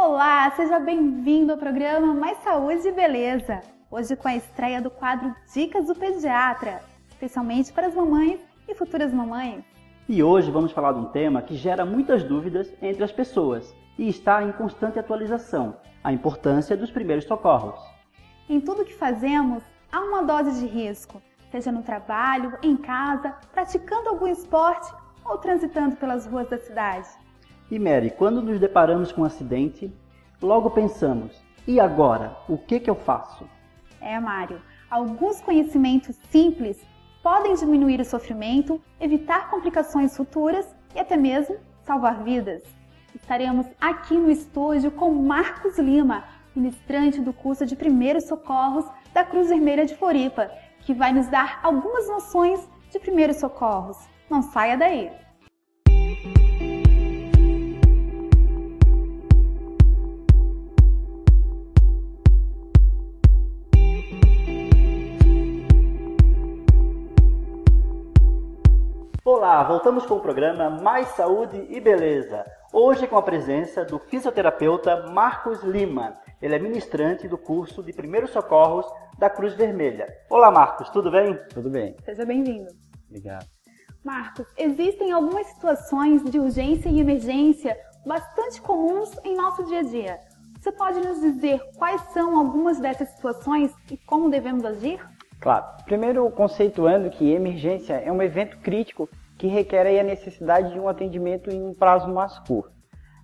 Olá, seja bem-vindo ao programa Mais Saúde e Beleza. Hoje com a estreia do quadro Dicas do Pediatra, especialmente para as mamães e futuras mamães. E hoje vamos falar de um tema que gera muitas dúvidas entre as pessoas e está em constante atualização, a importância dos primeiros socorros. Em tudo que fazemos, há uma dose de risco, seja no trabalho, em casa, praticando algum esporte ou transitando pelas ruas da cidade. E Mary, quando nos deparamos com um acidente, logo pensamos, e agora? O que eu faço? Mário, alguns conhecimentos simples podem diminuir o sofrimento, evitar complicações futuras e até mesmo salvar vidas. Estaremos aqui no estúdio com Marcos Lima, ministrante do curso de Primeiros Socorros da Cruz Vermelha de Floripa, que vai nos dar algumas noções de primeiros socorros. Não saia daí! Olá, voltamos com o programa Mais Saúde e Beleza. Hoje com a presença do fisioterapeuta Marcos Lima. Ele é ministrante do curso de Primeiros Socorros da Cruz Vermelha. Olá, Marcos, tudo bem? Tudo bem. Seja bem-vindo. Obrigado. Marcos, existem algumas situações de urgência e emergência bastante comuns em nosso dia a dia. Você pode nos dizer quais são algumas dessas situações e como devemos agir? Claro. Primeiro, conceituando que emergência é um evento crítico que requer aí a necessidade de um atendimento em um prazo mais curto.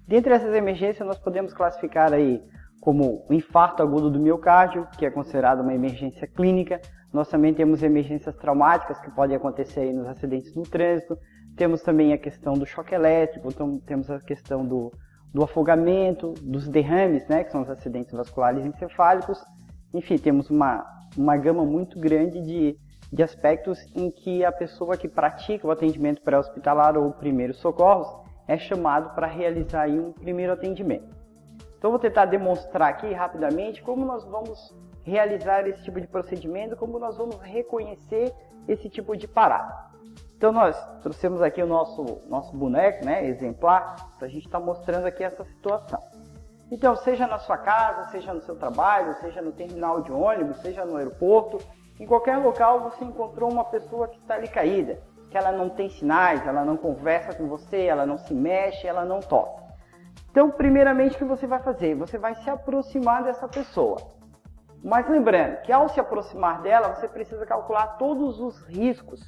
Dentre essas emergências, nós podemos classificar aí como o infarto agudo do miocárdio, que é considerado uma emergência clínica. Nós também temos emergências traumáticas que podem acontecer aí nos acidentes no trânsito. Temos também a questão do choque elétrico, então temos a questão do afogamento, dos derrames, né, que são os acidentes vasculares encefálicos. Enfim, temos uma gama muito grande de aspectos em que a pessoa que pratica o atendimento pré-hospitalar ou primeiros socorros é chamado para realizar aí um primeiro atendimento. Então vou tentar demonstrar aqui rapidamente como nós vamos realizar esse tipo de procedimento, como nós vamos reconhecer esse tipo de parada. Então nós trouxemos aqui o nosso boneco, né, exemplar, para a gente estar mostrando aqui essa situação. Então, seja na sua casa, seja no seu trabalho, seja no terminal de ônibus, seja no aeroporto, em qualquer local você encontrou uma pessoa que está ali caída, que ela não tem sinais, ela não conversa com você, ela não se mexe, ela não tosse. Então, primeiramente, o que você vai fazer? Você vai se aproximar dessa pessoa. Mas lembrando que ao se aproximar dela, você precisa calcular todos os riscos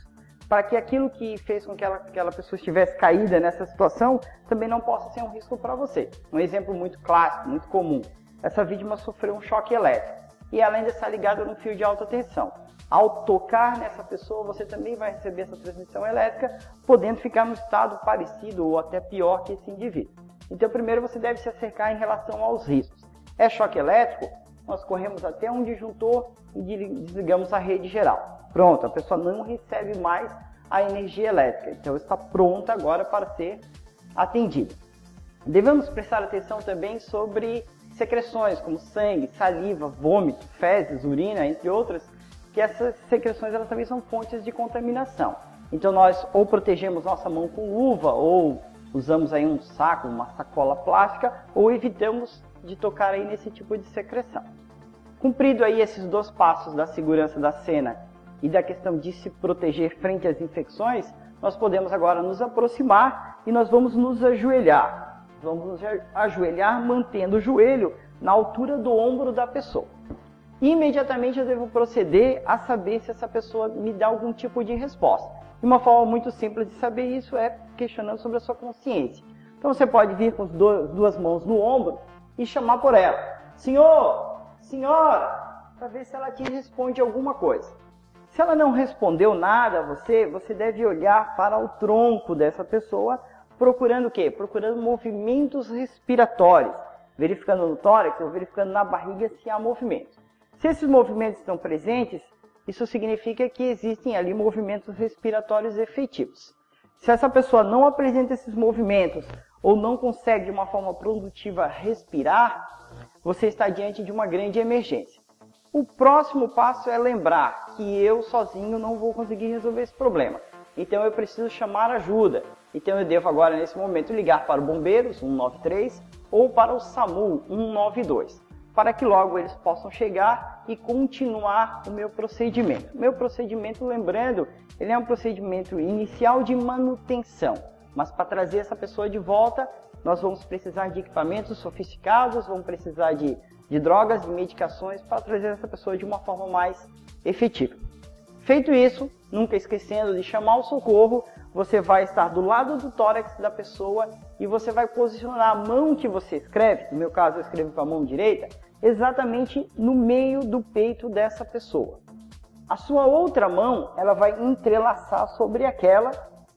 para que aquilo que fez com que aquela pessoa estivesse caída nessa situação também não possa ser um risco para você. Um exemplo muito clássico, muito comum. Essa vítima sofreu um choque elétrico e ela ainda está ligada no fio de alta tensão. Ao tocar nessa pessoa, você também vai receber essa transmissão elétrica, podendo ficar no estado parecido ou até pior que esse indivíduo. Então, primeiro você deve se acercar em relação aos riscos. É choque elétrico? Nós corremos até um disjuntor e desligamos a rede geral. Pronto, a pessoa não recebe mais a energia elétrica, então está pronta agora para ser atendida. Devemos prestar atenção também sobre secreções como sangue, saliva, vômito, fezes, urina, entre outras, que essas secreções elas também são fontes de contaminação. Então nós ou protegemos nossa mão com luva ou usamos aí um saco, uma sacola plástica ou evitamos de tocar aí nesse tipo de secreção. Cumprido aí esses dois passos da segurança da cena e da questão de se proteger frente às infecções, nós podemos agora nos aproximar e nós vamos nos ajoelhar. Vamos nos ajoelhar mantendo o joelho na altura do ombro da pessoa. Imediatamente eu devo proceder a saber se essa pessoa me dá algum tipo de resposta. E uma forma muito simples de saber isso é questionando sobre a sua consciência. Então você pode vir com as duas mãos no ombro e chamar por ela. Senhor, senhora, para ver se ela te responde alguma coisa. Se ela não respondeu nada a você, você deve olhar para o tronco dessa pessoa, procurando o quê? Procurando movimentos respiratórios, verificando no tórax ou verificando na barriga se há movimento. Se esses movimentos estão presentes, isso significa que existem ali movimentos respiratórios efetivos. Se essa pessoa não apresenta esses movimentos ou não consegue de uma forma produtiva respirar, você está diante de uma grande emergência. O próximo passo é lembrar que eu sozinho não vou conseguir resolver esse problema. Então eu preciso chamar ajuda. Então eu devo agora nesse momento ligar para o bombeiros, 193, ou para o SAMU 192, para que logo eles possam chegar e continuar o meu procedimento. Meu procedimento, lembrando, ele é um procedimento inicial de manutenção, mas para trazer essa pessoa de volta, nós vamos precisar de equipamentos sofisticados, vamos precisar de drogas e medicações para trazer essa pessoa de uma forma mais efetiva. Feito isso, nunca esquecendo de chamar o socorro, você vai estar do lado do tórax da pessoa e você vai posicionar a mão que você escreve, no meu caso eu escrevo com a mão direita, exatamente no meio do peito dessa pessoa. A sua outra mão, ela vai entrelaçar sobre aquela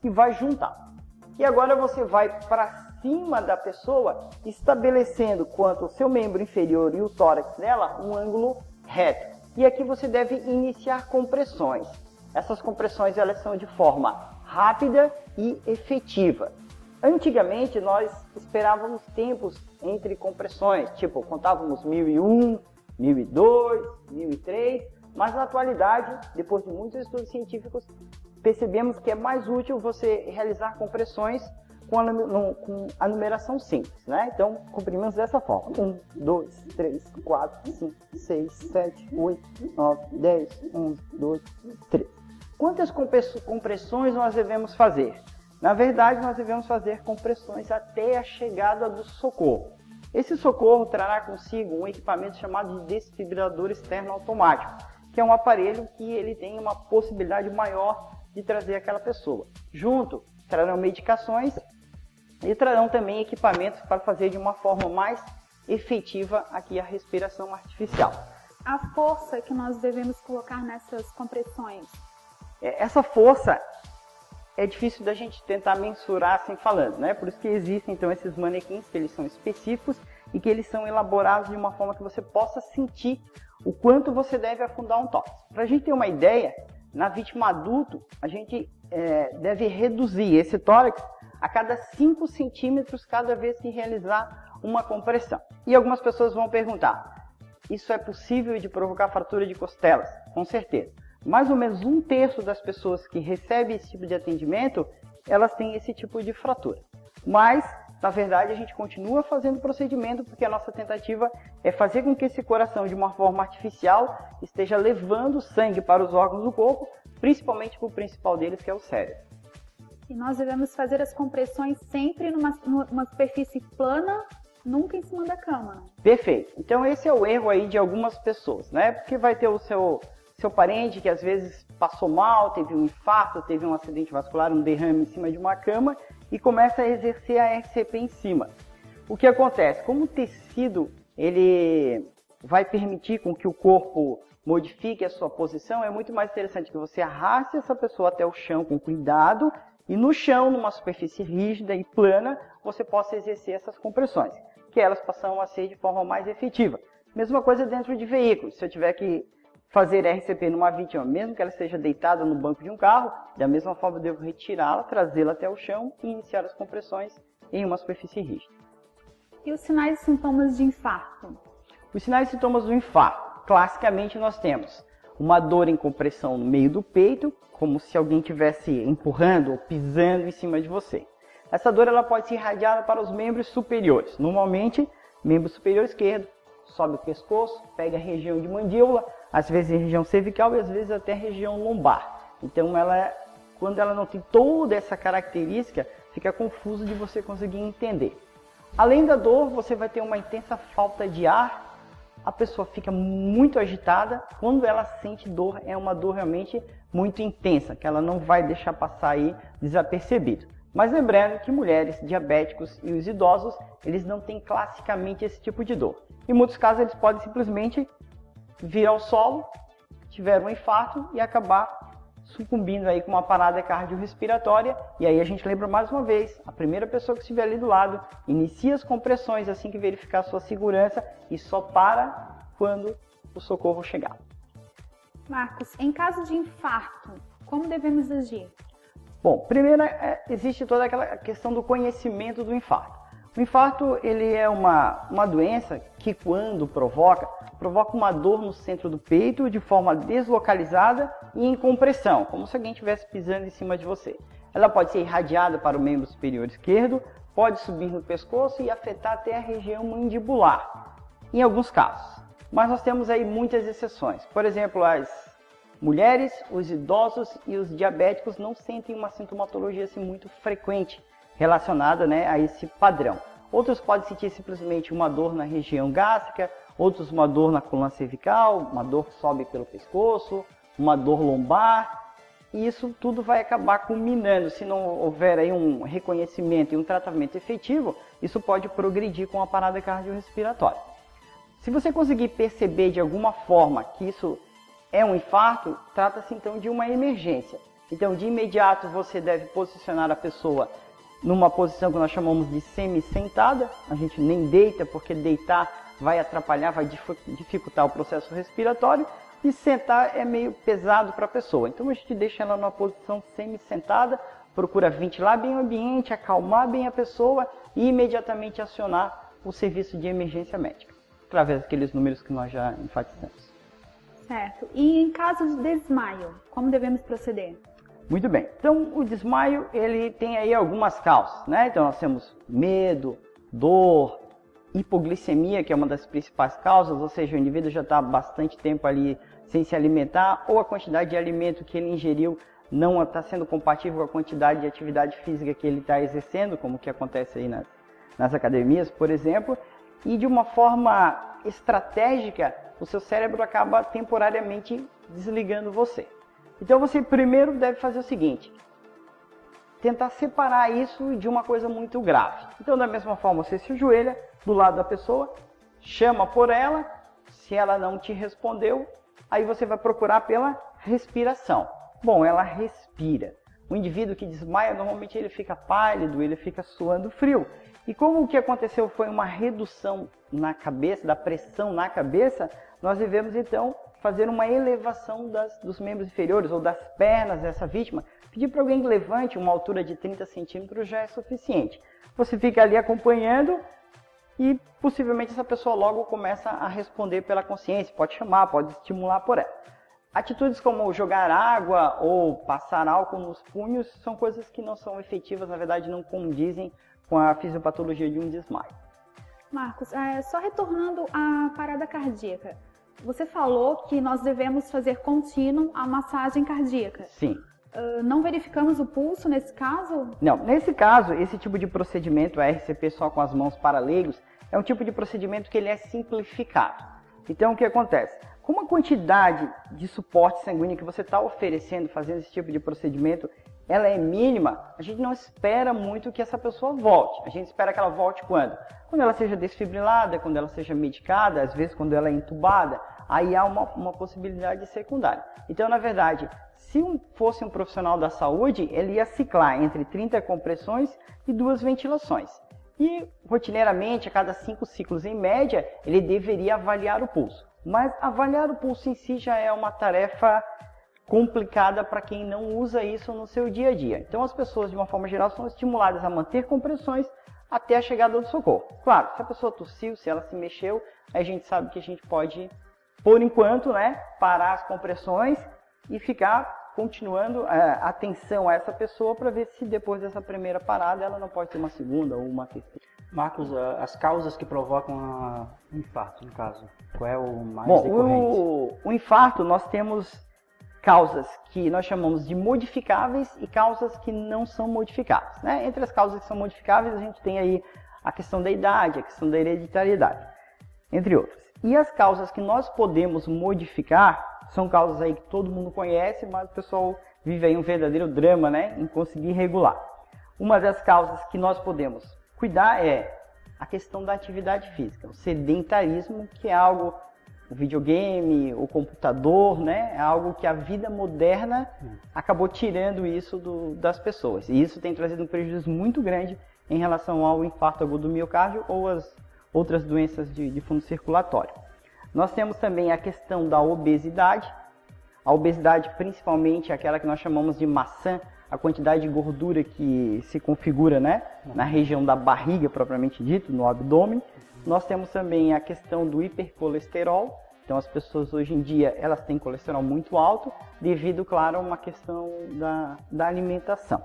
e vai juntar. E agora você vai para cima da pessoa, estabelecendo quanto o seu membro inferior e o tórax dela um ângulo reto. E aqui você deve iniciar compressões. Essas compressões elas são de forma rápida e efetiva. Antigamente nós esperávamos tempos entre compressões, tipo contávamos 1001, 1002, 1003, mas na atualidade, depois de muitos estudos científicos, percebemos que é mais útil você realizar compressões com a numeração simples, né? Então, comprimimos dessa forma. 1, 2, 3, 4, 5, 6, 7, 8, 9, 10, 11, 12, 13. Quantas compressões nós devemos fazer? Na verdade, nós devemos fazer compressões até a chegada do socorro. Esse socorro trará consigo um equipamento chamado de desfibrilador externo automático, que é um aparelho que ele tem uma possibilidade maior de trazer aquela pessoa. Junto, trarão medicações e trarão também equipamentos para fazer de uma forma mais efetiva aqui a respiração artificial. A força que nós devemos colocar nessas compressões? Essa força é difícil da gente tentar mensurar assim falando, né? Por isso que existem então esses manequins que eles são específicos e que eles são elaborados de uma forma que você possa sentir o quanto você deve afundar um tórax. Para a gente ter uma ideia, na vítima adulto, a gente deve reduzir esse tórax a cada 5 centímetros cada vez que realizar uma compressão. E algumas pessoas vão perguntar, isso é possível de provocar fratura de costelas? Com certeza. Mais ou menos 1/3 das pessoas que recebem esse tipo de atendimento, elas têm esse tipo de fratura. Mas, na verdade, a gente continua fazendo o procedimento porque a nossa tentativa é fazer com que esse coração, de uma forma artificial, esteja levando sangue para os órgãos do corpo, principalmente para o principal deles, que é o cérebro. E nós devemos fazer as compressões sempre numa superfície plana, nunca em cima da cama. Perfeito. Então esse é o erro aí de algumas pessoas, né? Porque vai ter o seu parente que às vezes passou mal, teve um infarto, teve um acidente vascular, um derrame em cima de uma cama e começa a exercer a RCP em cima. O que acontece? Como o tecido ele vai permitir com que o corpo modifique a sua posição, é muito mais interessante que você arraste essa pessoa até o chão com cuidado e no chão, numa superfície rígida e plana, você possa exercer essas compressões, que elas passam a ser de forma mais efetiva. Mesma coisa dentro de veículos. Se eu tiver que fazer RCP numa vítima, mesmo que ela esteja deitada no banco de um carro, da mesma forma eu devo retirá-la, trazê-la até o chão e iniciar as compressões em uma superfície rígida. E os sinais e sintomas de infarto? Os sinais e sintomas do infarto. Classicamente nós temos uma dor em compressão no meio do peito, como se alguém estivesse empurrando ou pisando em cima de você. Essa dor ela pode ser irradiada para os membros superiores. Normalmente, membro superior esquerdo, sobe o pescoço, pega a região de mandíbula, às vezes a região cervical e às vezes até a região lombar. Então, quando ela não tem toda essa característica, fica confuso de você conseguir entender. Além da dor, você vai ter uma intensa falta de ar, a pessoa fica muito agitada. Quando ela sente dor, é uma dor realmente muito intensa, que ela não vai deixar passar aí desapercebido. Mas lembrando que mulheres, diabéticos e os idosos, eles não têm classicamente esse tipo de dor. Em muitos casos, eles podem simplesmente vir ao solo, tiver um infarto e acabar sucumbindo aí com uma parada cardiorrespiratória. E aí a gente lembra mais uma vez, a primeira pessoa que estiver ali do lado, inicia as compressões assim que verificar a sua segurança e só para quando o socorro chegar. Marcos, em caso de infarto, como devemos agir? Bom, primeiro existe toda aquela questão do conhecimento do infarto. O infarto ele é uma doença que, quando provoca uma dor no centro do peito de forma deslocalizada e em compressão, como se alguém estivesse pisando em cima de você. Ela pode ser irradiada para o membro superior esquerdo, pode subir no pescoço e afetar até a região mandibular, em alguns casos. Mas nós temos aí muitas exceções. Por exemplo, as mulheres, os idosos e os diabéticos não sentem uma sintomatologia assim, muito frequente relacionada, né, a esse padrão. Outros podem sentir simplesmente uma dor na região gástrica, outros uma dor na coluna cervical, uma dor que sobe pelo pescoço, uma dor lombar. E isso tudo vai acabar culminando, se não houver aí um reconhecimento e um tratamento efetivo, isso pode progredir com a parada cardiorrespiratória. Se você conseguir perceber de alguma forma que isso é um infarto, trata-se então de uma emergência. Então, de imediato, você deve posicionar a pessoa numa posição que nós chamamos de semi-sentada. A gente nem deita, porque deitar vai atrapalhar, vai dificultar o processo respiratório. E sentar é meio pesado para a pessoa. Então, a gente deixa ela numa posição semi-sentada, procura ventilar bem o ambiente, acalmar bem a pessoa e imediatamente acionar o serviço de emergência médica, através daqueles números que nós já enfatizamos. Certo. E em caso de desmaio, como devemos proceder? Muito bem. Então, o desmaio, ele tem aí algumas causas, né? Então, nós temos medo, dor, hipoglicemia, que é uma das principais causas, ou seja, o indivíduo já está bastante tempo ali sem se alimentar, ou a quantidade de alimento que ele ingeriu não está sendo compatível com a quantidade de atividade física que ele está exercendo, como que acontece aí nas academias, por exemplo, e de uma forma estratégica, o seu cérebro acaba temporariamente desligando você. Então você primeiro deve fazer o seguinte: tentar separar isso de uma coisa muito grave. Então, da mesma forma, você se ajoelha do lado da pessoa, chama por ela, se ela não te respondeu, aí você vai procurar pela respiração. Bom, ela respira. O indivíduo que desmaia, normalmente ele fica pálido, ele fica suando frio. E como o que aconteceu foi uma redução na cabeça, da pressão na cabeça, nós devemos então fazer uma elevação dos membros inferiores ou das pernas dessa vítima. Pedir para alguém que levante uma altura de 30 centímetros já é suficiente. Você fica ali acompanhando e possivelmente essa pessoa logo começa a responder pela consciência, pode chamar, pode estimular por ela. Atitudes como jogar água ou passar álcool nos punhos são coisas que não são efetivas, na verdade não condizem com a fisiopatologia de um desmaio. Marcos, só retornando à parada cardíaca, você falou que nós devemos fazer contínuo a massagem cardíaca. Sim. Não verificamos o pulso nesse caso? Não, nesse caso, esse tipo de procedimento, a RCP só com as mãos para leigos, é um tipo de procedimento que ele é simplificado. Então, o que acontece? Como a quantidade de suporte sanguíneo que você está oferecendo, fazendo esse tipo de procedimento, ela é mínima, a gente não espera muito que essa pessoa volte. A gente espera que ela volte quando? Quando ela seja desfibrilada, quando ela seja medicada, às vezes quando ela é entubada, aí há uma possibilidade secundária. Então, na verdade, se fosse um profissional da saúde, ele ia ciclar entre 30 compressões e 2 ventilações. E, rotineiramente, a cada 5 ciclos em média, ele deveria avaliar o pulso. Mas avaliar o pulso em si já é uma tarefa complicada para quem não usa isso no seu dia a dia. Então, as pessoas, de uma forma geral, são estimuladas a manter compressões até a chegada do socorro. Claro, se a pessoa tossiu, se ela se mexeu, aí a gente sabe que a gente pode, por enquanto, parar as compressões e ficar continuando a atenção a essa pessoa para ver se depois dessa primeira parada ela não pode ter uma segunda ou uma terceira. Marcos, as causas que provocam o infarto, no caso, qual é o mais decorrente? O infarto, nós temos causas que nós chamamos de modificáveis e causas que não são modificáveis. Entre as causas que são modificáveis, a gente tem aí a questão da idade, a questão da hereditariedade, entre outras. E as causas que nós podemos modificar são causas aí que todo mundo conhece, mas o pessoal vive aí um verdadeiro drama, em conseguir regular. Uma das causas que nós podemos cuidar é a questão da atividade física, o sedentarismo, que é algo, o videogame, o computador, é algo que a vida moderna acabou tirando isso das pessoas. E isso tem trazido um prejuízo muito grande em relação ao infarto agudo do miocárdio ou as outras doenças de fundo circulatório. Nós temos também a questão da obesidade. A a obesidade, principalmente aquela que nós chamamos de maçã, a quantidade de gordura que se configura, né, na região da barriga, propriamente dito, no abdômen. Nós temos também a questão do hipercolesterol. Então as pessoas hoje em dia elas têm colesterol muito alto devido, claro, a uma questão da alimentação.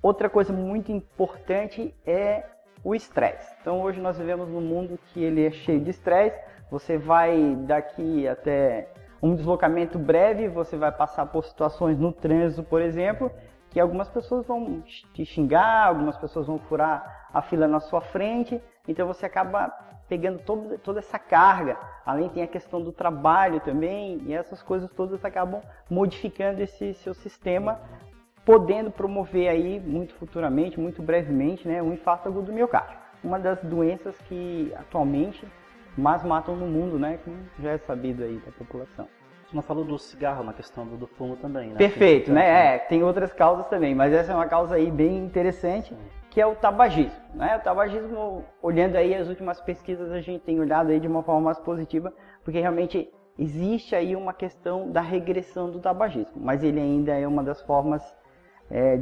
Outra coisa muito importante é o estresse. Então hoje nós vivemos num mundo que ele é cheio de estresse. Você vai daqui até um deslocamento breve, você vai passar por situações no trânsito, por exemplo, que algumas pessoas vão te xingar, algumas pessoas vão furar a fila na sua frente. Então você acaba pegando toda essa carga. Além tem a questão do trabalho também, e essas coisas todas acabam modificando esse seu sistema, podendo promover aí muito futuramente, muito brevemente, né, um infarto agudo do miocárdio. Uma das doenças que atualmente mais matam no mundo, né, como já é sabido aí da população. Você não falou do cigarro, na questão do fumo também, né? Perfeito, né? Tem outras causas também, mas essa é uma causa aí bem interessante, que é o tabagismo, né? O tabagismo, olhando aí as últimas pesquisas, a gente tem olhado aí de uma forma mais positiva, porque realmente existe aí uma questão da regressão do tabagismo, mas ele ainda é uma das formas,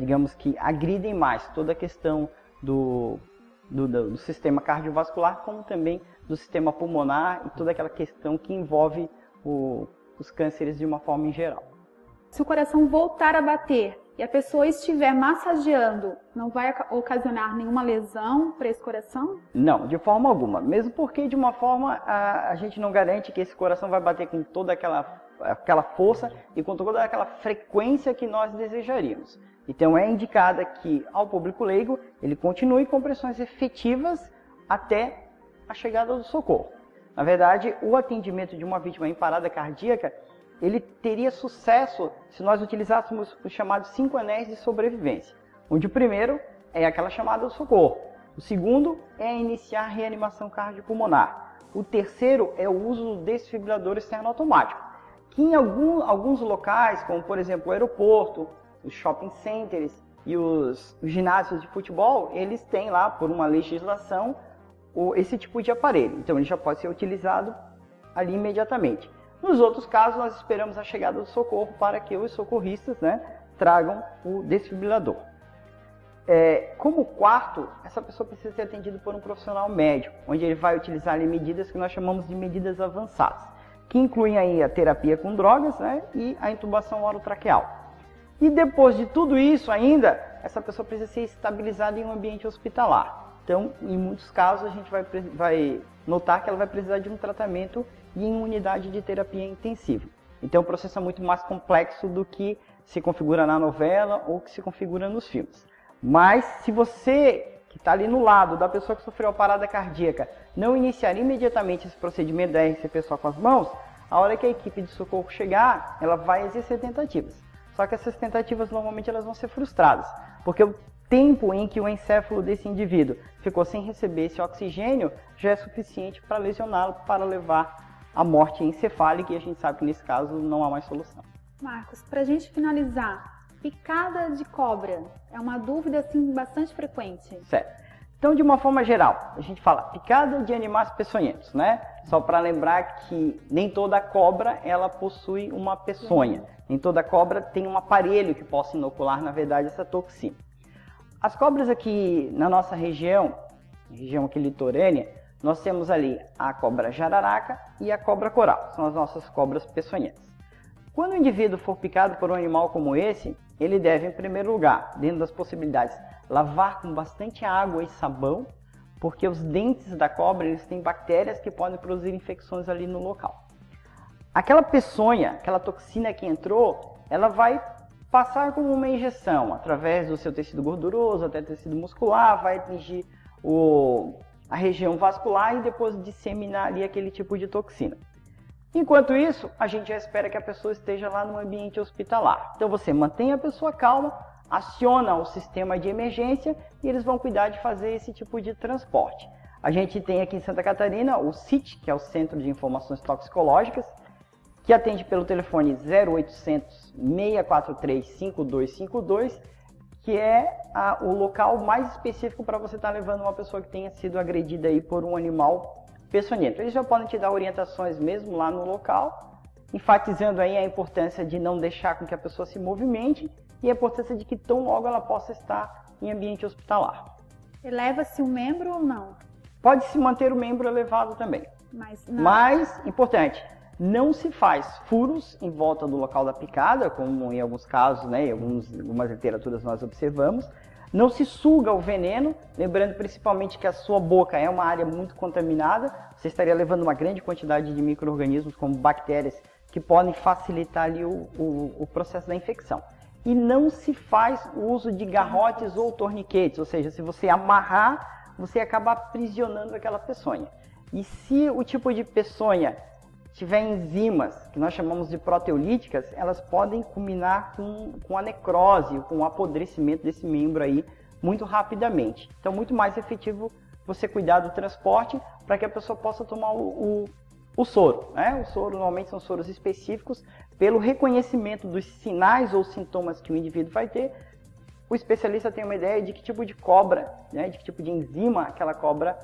digamos que agridem mais toda a questão do sistema cardiovascular, como também do sistema pulmonar e toda aquela questão que envolve os cânceres de uma forma em geral. Se o coração voltar a bater e a pessoa estiver massageando, não vai ocasionar nenhuma lesão para esse coração? Não, de forma alguma. Mesmo porque, de uma forma, a gente não garante que esse coração vai bater com toda aquela força e com toda aquela frequência que nós desejaríamos. Então, é indicada que, ao público leigo, ele continue com pressões efetivas até a chegada do socorro. Na verdade, o atendimento de uma vítima em parada cardíaca, ele teria sucesso se nós utilizássemos os chamados 5 anéis de sobrevivência, onde o primeiro é aquela chamada do socorro, o segundo é iniciar a reanimação cardiopulmonar, o terceiro é o uso do desfibrilador externo automático, que em alguns locais, como por exemplo o aeroporto, os shopping centers e os ginásios de futebol, eles têm lá, por uma legislação, esse tipo de aparelho. Então ele já pode ser utilizado ali imediatamente. Nos outros casos, nós esperamos a chegada do socorro para que os socorristas, né, tragam o desfibrilador. Como quarto, essa pessoa precisa ser atendida por um profissional médico, onde ele vai utilizar ali medidas que nós chamamos de medidas avançadas, que incluem aí a terapia com drogas, né, e a intubação orotraqueal. E depois de tudo isso ainda, essa pessoa precisa ser estabilizada em um ambiente hospitalar. Então, em muitos casos, a gente vai notar que ela vai precisar de um tratamento e em unidade de terapia intensiva. Então, o processo é muito mais complexo do que se configura na novela ou que se configura nos filmes. Mas, se você, que está ali no lado da pessoa que sofreu a parada cardíaca, não iniciar imediatamente esse procedimento da RCP só com as mãos, a hora que a equipe de socorro chegar, ela vai exercer tentativas. Só que essas tentativas, normalmente, elas vão ser frustradas, porque o tempo em que o encéfalo desse indivíduo ficou sem receber esse oxigênio já é suficiente para lesioná-lo, para levar à morte encefálica, e a gente sabe que nesse caso não há mais solução. Marcos, para a gente finalizar, picada de cobra é uma dúvida assim bastante frequente. Certo. Então, de uma forma geral, a gente fala picada de animais peçonhentos, né? Só para lembrar que nem toda cobra ela possui uma peçonha. Nem toda cobra tem um aparelho que possa inocular, na verdade, essa toxina. As cobras aqui na nossa região aqui litorânea, nós temos ali a cobra jararaca e a cobra coral, são as nossas cobras peçonhentas. Quando o indivíduo for picado por um animal como esse, ele deve, em primeiro lugar, dentro das possibilidades, lavar com bastante água e sabão, porque os dentes da cobra eles têm bactérias que podem produzir infecções ali no local. Aquela peçonha, aquela toxina que entrou, ela vai passar como uma injeção, através do seu tecido gorduroso até tecido muscular, vai atingir a região vascular e depois disseminar ali aquele tipo de toxina. Enquanto isso, a gente já espera que a pessoa esteja lá no ambiente hospitalar. Então você mantém a pessoa calma, aciona o sistema de emergência e eles vão cuidar de fazer esse tipo de transporte. A gente tem aqui em Santa Catarina o CIT, que é o Centro de Informações Toxicológicas, que atende pelo telefone 0800 643 5252, que é o local mais específico para você estar levando uma pessoa que tenha sido agredida aí por um animal peçonhento. Eles já podem te dar orientações mesmo lá no local enfatizando aí a importância de não deixar com que a pessoa se movimente e a importância de que tão logo ela possa estar em ambiente hospitalar. Eleva-se o membro ou não? Pode-se manter o membro elevado também. Mas, importante, não se faz furos em volta do local da picada, como em alguns casos, né, em algumas literaturas nós observamos. Não se suga o veneno, lembrando principalmente que a sua boca é uma área muito contaminada. Você estaria levando uma grande quantidade de micro-organismos, como bactérias, que podem facilitar ali o processo da infecção. E não se faz o uso de garrotes ou torniquetes, ou seja, se você amarrar, você acaba aprisionando aquela peçonha. E se o tipo de peçonha tiver enzimas, que nós chamamos de proteolíticas, elas podem culminar com a necrose, com o apodrecimento desse membro aí muito rapidamente. Então, muito mais efetivo você cuidar do transporte para que a pessoa possa tomar o soro, né? O soro normalmente são soros específicos, pelo reconhecimento dos sinais ou sintomas que o indivíduo vai ter, o especialista tem uma ideia de que tipo de cobra, né, de que tipo de enzima aquela cobra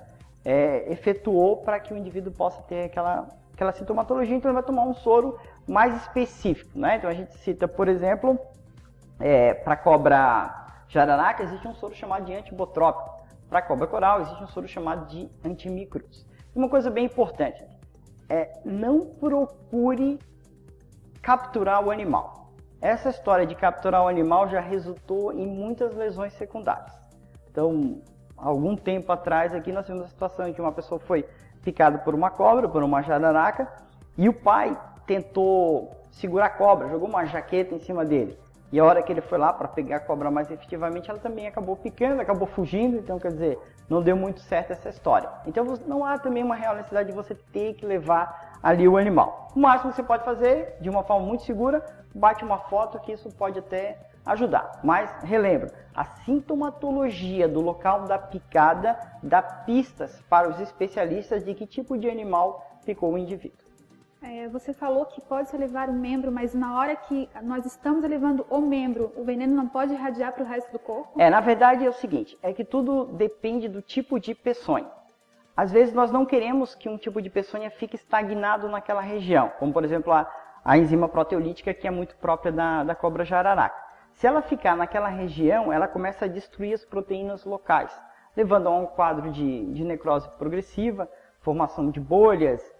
efetuou para que o indivíduo possa ter aquela sintomatologia, então ele vai tomar um soro mais específico, né? Então a gente cita, por exemplo, para a cobra jararaca existe um soro chamado de antibotrópico, para a cobra coral existe um soro chamado de antimicros. Uma coisa bem importante, não procure capturar o animal. Essa história de capturar o animal já resultou em muitas lesões secundárias. Então, algum tempo atrás aqui nós tivemos a situação em que uma pessoa foi picada por uma cobra, por uma jararaca, e o pai tentou segurar a cobra, jogou uma jaqueta em cima dele. E a hora que ele foi lá para pegar a cobra mais efetivamente, ela também acabou picando, acabou fugindo, então quer dizer, não deu muito certo essa história. Então não há também uma real necessidade de você ter que levar ali o animal. O máximo que você pode fazer, de uma forma muito segura, bate uma foto que isso pode até ajudar. Mas, relembro, a sintomatologia do local da picada dá pistas para os especialistas de que tipo de animal picou o indivíduo. Você falou que pode-se levar o membro, mas na hora que nós estamos elevando o membro, o veneno não pode irradiar para o resto do corpo? Na verdade é o seguinte, é que tudo depende do tipo de peçonha. Às vezes nós não queremos que um tipo de peçonha fique estagnado naquela região, como por exemplo a enzima proteolítica, que é muito própria da cobra jararaca. Se ela ficar naquela região, ela começa a destruir as proteínas locais, levando a um quadro de necrose progressiva, formação de bolhas,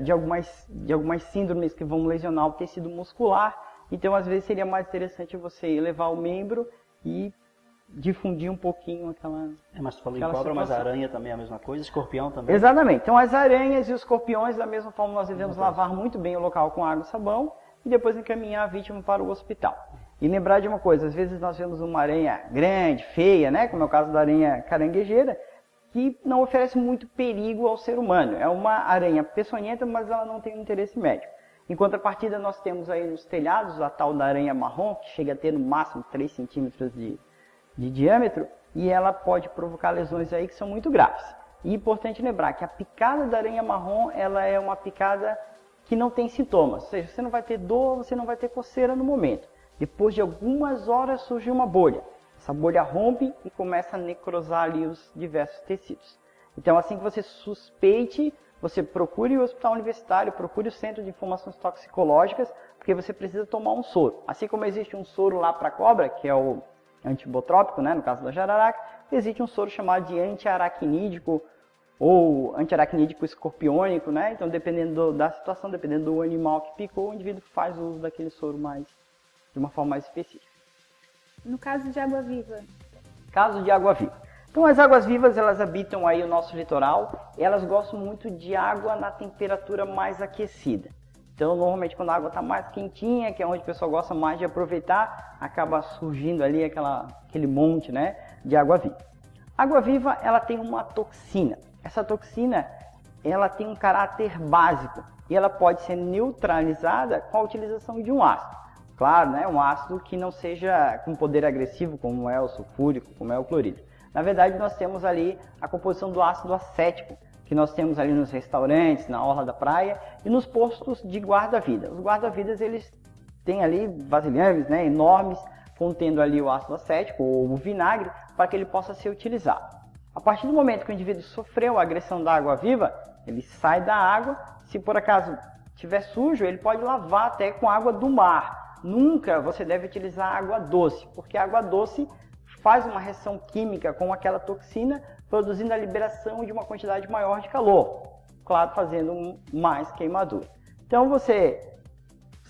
de algumas síndromes que vão lesionar o tecido muscular. Então, às vezes, seria mais interessante você elevar o membro e difundir um pouquinho aquela mas tu falou em cobra, mas a aranha também é a mesma coisa, escorpião também? Exatamente. Então, as aranhas e os escorpiões, da mesma forma, nós devemos lavar muito bem o local com água e sabão e depois encaminhar a vítima para o hospital. E lembrar de uma coisa, às vezes nós vemos uma aranha grande, feia, né, como é o caso da aranha caranguejeira, que não oferece muito perigo ao ser humano. É uma aranha peçonhenta, mas ela não tem um interesse médico. Em contrapartida, nós temos aí nos telhados a tal da aranha marrom, que chega a ter no máximo 3 centímetros de diâmetro, e ela pode provocar lesões aí que são muito graves. E é importante lembrar que a picada da aranha marrom, ela é uma picada que não tem sintomas, ou seja, você não vai ter dor, você não vai ter coceira no momento. Depois de algumas horas surge uma bolha. Essa bolha rompe e começa a necrosar ali os diversos tecidos. Então, assim que você suspeite, você procure o hospital universitário, procure o centro de informações toxicológicas, porque você precisa tomar um soro. Assim como existe um soro lá para cobra, que é o antibotrópico, né, no caso da jararaca, existe um soro chamado de antiaracnídico ou antiaracnídico escorpiônico, né? Então, dependendo da situação, dependendo do animal que picou, o indivíduo faz uso daquele soro de uma forma mais específica. No caso de água-viva? Caso de água-viva. Então, as águas-vivas, elas habitam aí o nosso litoral, e elas gostam muito de água na temperatura mais aquecida. Então, normalmente, quando a água está mais quentinha, que é onde o pessoal gosta mais de aproveitar, acaba surgindo ali aquele monte, né, de água-viva. A água-viva, ela tem uma toxina. Essa toxina, ela tem um caráter básico, e ela pode ser neutralizada com a utilização de um ácido. Claro, né, um ácido que não seja com poder agressivo, como é o sulfúrico, como é o clorídrico. Na verdade, nós temos ali a composição do ácido acético, que nós temos ali nos restaurantes, na orla da praia e nos postos de guarda-vida. Os guarda-vidas, eles têm ali vasilhames, né, enormes, contendo ali o ácido acético ou o vinagre, para que ele possa ser utilizado. A partir do momento que o indivíduo sofreu a agressão da água-viva, ele sai da água. Se por acaso estiver sujo, ele pode lavar até com água do mar. Nunca você deve utilizar água doce, porque a água doce faz uma reação química com aquela toxina, produzindo a liberação de uma quantidade maior de calor, claro, fazendo mais queimadura. Então você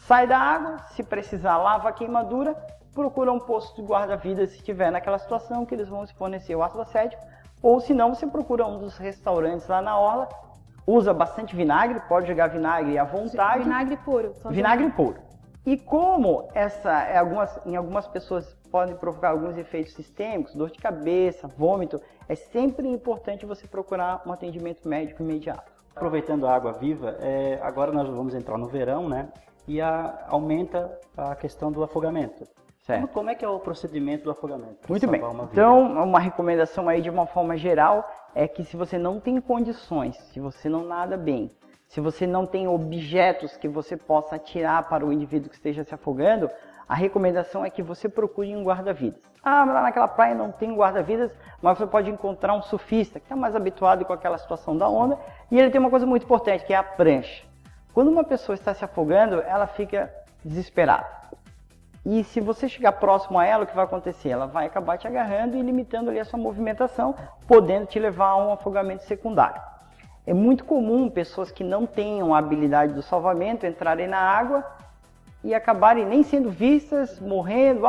sai da água, se precisar lava a queimadura, procura um posto de guarda-vidas se estiver naquela situação, que eles vão se fornecer o ácido acético, ou se não, você procura um dos restaurantes lá na orla, usa bastante vinagre, pode jogar vinagre à vontade. Vinagre puro. Vinagre puro. E como em algumas pessoas podem provocar alguns efeitos sistêmicos, dor de cabeça, vômito, é sempre importante você procurar um atendimento médico imediato. Aproveitando a água viva, agora nós vamos entrar no verão, né? E aumenta a questão do afogamento. Certo. Como é que é o procedimento do afogamento? Muito bem. Então, uma recomendação aí de uma forma geral é que se você não tem condições, se você não nada bem, se você não tem objetos que você possa atirar para o indivíduo que esteja se afogando, a recomendação é que você procure um guarda-vidas. Ah, mas lá naquela praia não tem um guarda-vidas, mas você pode encontrar um surfista que está mais habituado com aquela situação da onda, e ele tem uma coisa muito importante, que é a prancha. Quando uma pessoa está se afogando, ela fica desesperada. E se você chegar próximo a ela, o que vai acontecer? Ela vai acabar te agarrando e limitando ali a sua movimentação, podendo te levar a um afogamento secundário. É muito comum pessoas que não tenham a habilidade do salvamento entrarem na água e acabarem nem sendo vistas, morrendo,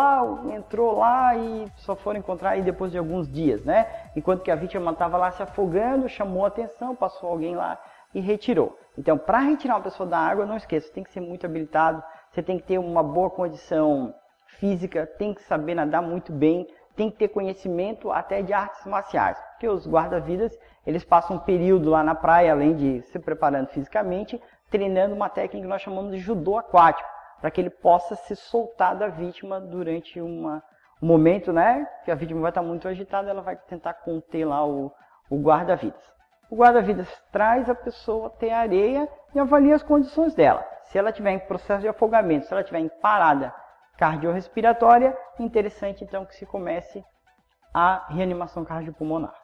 entrou lá e só foram encontrar aí depois de alguns dias, né? Enquanto que a vítima estava lá se afogando, chamou a atenção, passou alguém lá e retirou. Então, para retirar uma pessoa da água, não esqueça, você tem que ser muito habilitado, você tem que ter uma boa condição física, tem que saber nadar muito bem, tem que ter conhecimento até de artes marciais, porque os guarda-vidas, eles passam um período lá na praia, além de se preparando fisicamente, treinando uma técnica que nós chamamos de judô aquático, para que ele possa se soltar da vítima durante um momento, né, que a vítima vai estar muito agitada, ela vai tentar conter lá o guarda-vidas. O guarda-vidas traz a pessoa até a areia e avalia as condições dela. Se ela estiver em processo de afogamento, se ela estiver em parada cardiorrespiratória, é interessante então que se comece a reanimação cardiopulmonar.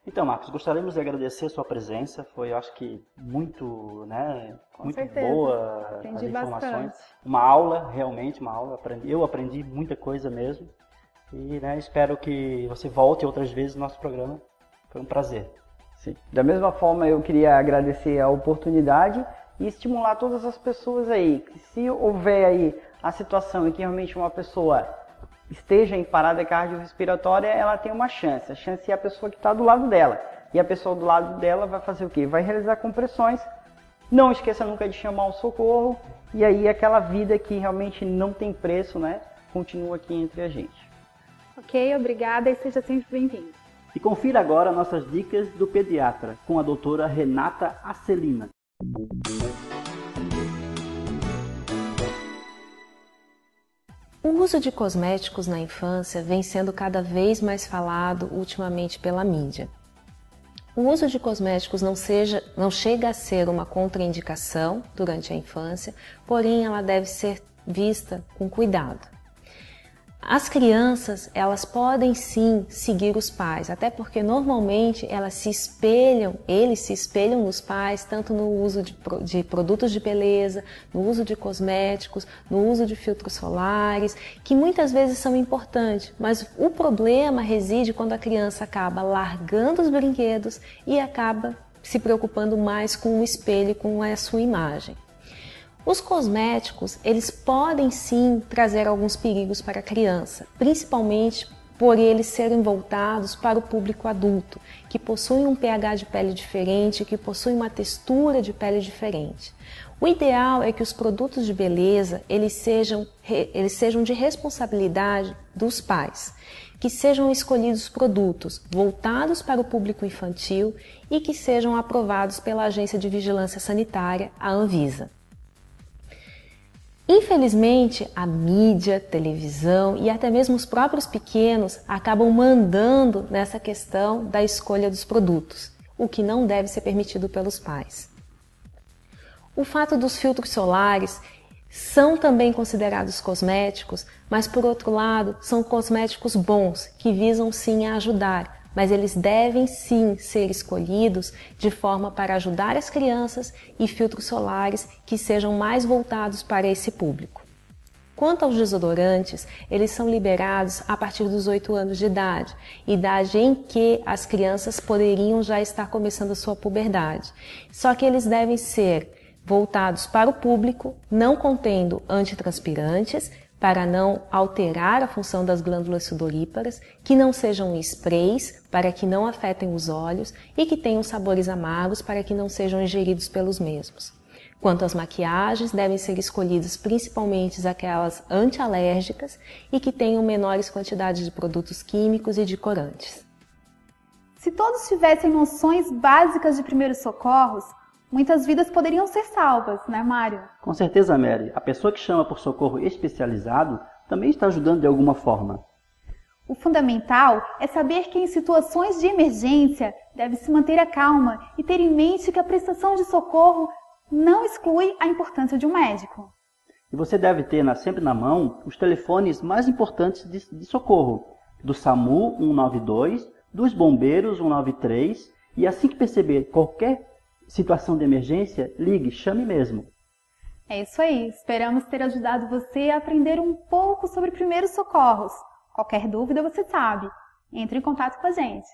Então, Marcos, gostaríamos de agradecer a sua presença, foi, eu acho que, muito boa aprendi as informações. bastante. Uma aula, realmente, uma aula. Eu aprendi muita coisa mesmo. E espero que você volte outras vezes no nosso programa. Foi um prazer. Sim. Da mesma forma, eu queria agradecer a oportunidade e estimular todas as pessoas aí, que se houver aí a situação em que realmente uma pessoa esteja em parada cardiorrespiratória, ela tem uma chance. A chance é a pessoa que está do lado dela. E a pessoa do lado dela vai fazer o quê? Vai realizar compressões. Não esqueça nunca de chamar o socorro. E aí aquela vida que realmente não tem preço, né? Continua aqui entre a gente. Ok, obrigada e seja sempre bem-vindo. E confira agora nossas dicas do pediatra, com a doutora Renata Acelina. O uso de cosméticos na infância vem sendo cada vez mais falado ultimamente pela mídia. O uso de cosméticos não chega a ser uma contraindicação durante a infância, porém ela deve ser vista com cuidado. As crianças, elas podem sim seguir os pais, até porque normalmente eles se espelham nos pais, tanto no uso de produtos de beleza, no uso de cosméticos, no uso de filtros solares, que muitas vezes são importantes, mas o problema reside quando a criança acaba largando os brinquedos e acaba se preocupando mais com o espelho, com a sua imagem. Os cosméticos, eles podem sim trazer alguns perigos para a criança, principalmente por eles serem voltados para o público adulto, que possui um pH de pele diferente, que possui uma textura de pele diferente. O ideal é que os produtos de beleza, eles sejam de responsabilidade dos pais, que sejam escolhidos produtos voltados para o público infantil e que sejam aprovados pela Agência de Vigilância Sanitária, a Anvisa. Infelizmente, a mídia, televisão e até mesmo os próprios pequenos acabam mandando nessa questão da escolha dos produtos, o que não deve ser permitido pelos pais. O fato dos filtros solares são também considerados cosméticos, mas por outro lado, são cosméticos bons, que visam sim a ajudar mas eles devem sim ser escolhidos de forma para ajudar as crianças e filtros solares que sejam mais voltados para esse público. Quanto aos desodorantes, eles são liberados a partir dos 8 anos de idade em que as crianças poderiam já estar começando a sua puberdade. Só que eles devem ser voltados para o público, não contendo antitranspirantes, para não alterar a função das glândulas sudoríparas, que não sejam sprays, para que não afetem os olhos e que tenham sabores amargos, para que não sejam ingeridos pelos mesmos. Quanto às maquiagens, devem ser escolhidas principalmente aquelas antialérgicas e que tenham menores quantidades de produtos químicos e de corantes. Se todos tivessem noções básicas de primeiros socorros, muitas vidas poderiam ser salvas, né, Mário? Com certeza, Mary. A pessoa que chama por socorro especializado também está ajudando de alguma forma. O fundamental é saber que em situações de emergência deve se manter a calma e ter em mente que a prestação de socorro não exclui a importância de um médico. E você deve ter sempre na mão os telefones mais importantes de socorro, do SAMU 192, dos bombeiros 193, e assim que perceber qualquer situação de emergência, ligue, chame mesmo. É isso aí, esperamos ter ajudado você a aprender um pouco sobre primeiros socorros. Qualquer dúvida você sabe, entre em contato com a gente.